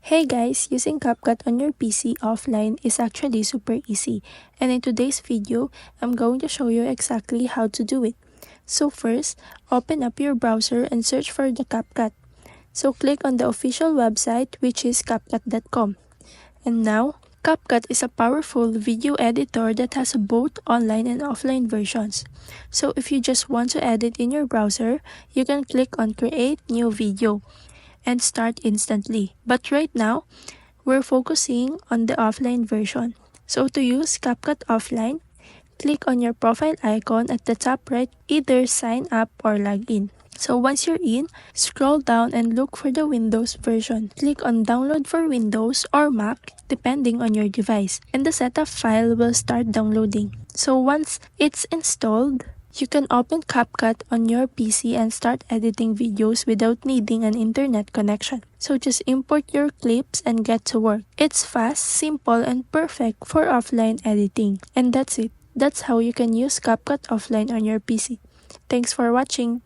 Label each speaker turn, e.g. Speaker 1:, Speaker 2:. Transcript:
Speaker 1: Hey guys, using CapCut on your PC offline is actually super easy, and in today's video, I'm going to show you exactly how to do it. So first, open up your browser and search for the CapCut. So click on the official website, which is capcut.com. And now, CapCut is a powerful video editor that has both online and offline versions. So if you just want to edit in your browser, you can click on Create New Video and start instantly. But right now, we're focusing on the offline version. So to use CapCut offline, click on your profile icon at the top right, either sign up or log in. So once you're in, scroll down and look for the Windows version. Click on download for Windows or Mac depending on your device, and the setup file will start downloading. So once it's installed, you can open CapCut on your PC and start editing videos without needing an internet connection. So just import your clips and get to work. It's fast, simple, and perfect for offline editing. And that's it. That's how you can use CapCut offline on your PC. Thanks for watching.